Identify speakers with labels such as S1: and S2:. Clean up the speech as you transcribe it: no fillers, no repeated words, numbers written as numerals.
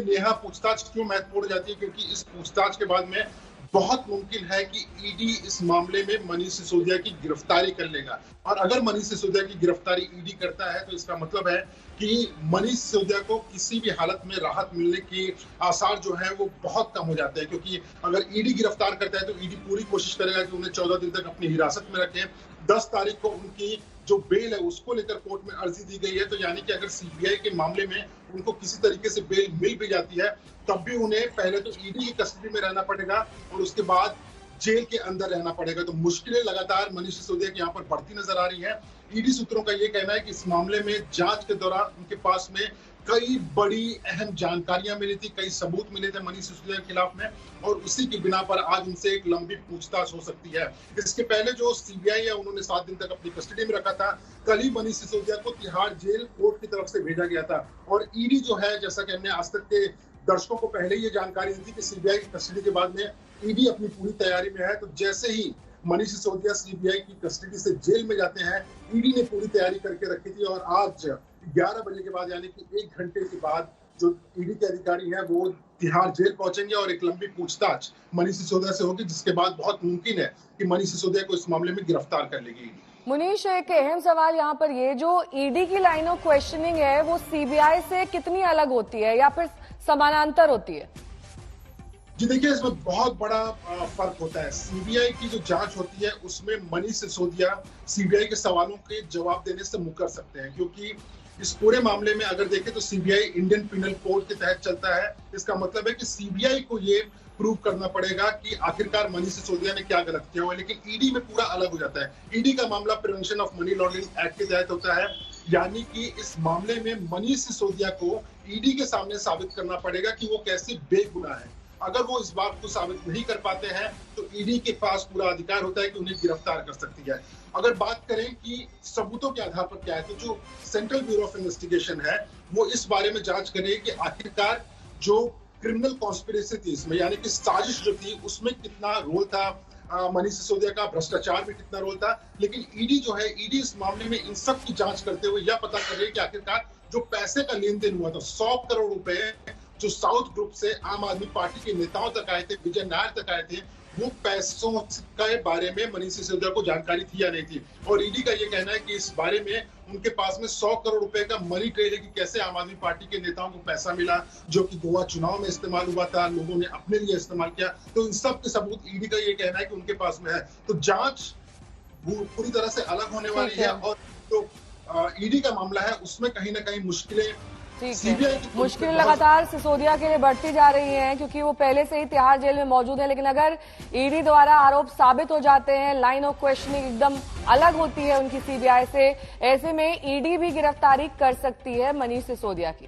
S1: नेहा पूछताछ क्यों महत्वपूर्ण जाती है, क्योंकि इस पूछताछ के बाद में बहुत मुमकिन है कि ईडी इस मामले में मनीष सिसोदिया की गिरफ्तारी कर लेगा। और अगर मनीष सिसोदिया की गिरफ्तारी ईडी करता है तो इसका मतलब है कि मनीष सिसोदिया को किसी भी हालत में राहत मिलने के आसार जो है वो बहुत कम हो जाते हैं, क्योंकि अगर ईडी गिरफ्तार करता है तो ईडी पूरी कोशिश करेगा कि उन्हें 14 दिन तक अपनी हिरासत में रखे। 10 तारीख को उनकी जो बेल है उसको लेकर कोर्ट में अर्जी दी गई है, तो यानी कि अगर सीबीआई के मामले में उनको किसी तरीके से बेल मिल भी जाती है तब भी उन्हें पहले तो ईडी की कस्टडी में रहना पड़ेगा और उसके बाद जेल के अंदर रहना पड़ेगा। तो मुश्किलें लगातार मनीष सिसोदिया की यहाँ पर बढ़ती नजर आ रही है। ईडी सूत्रों का ये कहना है कि इस मामले में जांच के दौरान उनके पास में कई बड़ी अहम जानकारियां मिली थी, कई सबूत मिले थे मनीष सिसोदिया के खिलाफ में, और उसी की बिना पर आज इनसे एक लंबी पूछताछ हो सकती है। इसके पहले जो सीबीआई है उन्होंने 7 दिन तक अपनी कस्टडी में रखा था। कल ही मनीष सिसोदिया को तिहाड़ जेल कोर्ट की तरफ से भेजा गया था और ईडी जो है, जैसा कि हमने आज तक के दर्शकों को पहले ये जानकारी दी थी कि सीबीआई की कस्टडी के बाद में ईडी अपनी पूरी तैयारी में है। तो जैसे ही मनीष सिसोदिया सीबीआई की कस्टडी से जेल में जाते हैं, ईडी ने पूरी तैयारी करके रखी थी और आज 11 बजे के बाद यानी कि 1 घंटे के बाद जो ईडी के अधिकारी हैं वो तिहाड़ जेल पहुंचेंगे और एक लंबी पूछताछ मनीष सिसोदिया से होगी, जिसके बाद बहुत मुमकिन है कि मनीष सिसोदिया को इस मामले में गिरफ्तार कर लेगी।
S2: मुनीश, एक अहम सवाल यहाँ पर ये, जो ईडी की लाइन ऑफ क्वेश्चनिंग है वो सीबीआई से कितनी अलग होती है या फिर समानांतर होती है?
S1: जी देखिए, इसमें बहुत बड़ा फर्क होता है। सीबीआई की जो जांच होती है उसमें मनीष सिसोदिया सीबीआई के सवालों के जवाब देने से मुकर सकते हैं, क्योंकि इस पूरे मामले में अगर देखें तो सीबीआई इंडियन पिनल कोड के तहत चलता है। इसका मतलब है कि सीबीआई को ये प्रूव करना पड़ेगा कि आखिरकार मनीष सिसोदिया ने क्या गलत किया हुआ है, लेकिन ईडी में पूरा अलग हो जाता है। ईडी का मामला prevention of money laundering act के तहत होता है, यानी कि इस मामले में मनीष सिसोदिया को ईडी के सामने साबित करना पड़ेगा कि वो कैसे बेगुनाह है। अगर वो इस बात को साबित नहीं कर पाते हैं तो ईडी के पास पूरा अधिकार होता है कि उन्हें गिरफ्तार कर सकती है। अगर बात करें कि सबूतों के आधार पर क्या है, तो जो सेंट्रल ब्यूरो ऑफ इन्वेस्टिगेशन है वो इस बारे में जांच करे कि आखिरकार जो क्रिमिनल कॉन्स्पिरेसी थी इसमें, यानी कि साजिश जो थी उसमें कितना रोल था मनीष सिसोदिया का, भ्रष्टाचार में कितना रोल था। लेकिन ईडी जो है, ईडी इस मामले में इन सब की जांच करते हुए यह पता कर रही है कि आखिरकार जो पैसे का लेन देन हुआ था 100 करोड़ रुपए जो साउथ ग्रुप से आम आदमी पार्टी के नेताओं तक आए थे, विजय नायर तक आए थे, वो पैसों के बारे में मनीष सिसोदिया को जानकारी थी या नहीं थी। और ईडी का ये कहना है कि इस बारे में उनके पास में 100 करोड़ रुपए का मनी ट्रेल है कि कैसे आम आदमी पार्टी के नेताओं को पैसा मिला जो कि गोवा चुनाव में इस्तेमाल हुआ था, लोगों ने अपने लिए इस्तेमाल किया। तो इन सब के सबूत ईडी का ये कहना है कि उनके पास में है। तो जांच पूरी तरह से अलग होने वाली है और जो ईडी का मामला है उसमें कहीं ना कहीं मुश्किलें,
S2: मुश्किल लगातार सिसोदिया के लिए बढ़ती जा रही हैं, क्योंकि वो पहले से ही तिहाड़ जेल में मौजूद है। लेकिन अगर ईडी द्वारा आरोप साबित हो जाते हैं, लाइन ऑफ क्वेश्चनिंग एकदम अलग होती है उनकी सीबीआई से, ऐसे में ईडी भी गिरफ्तारी कर सकती है मनीष सिसोदिया की।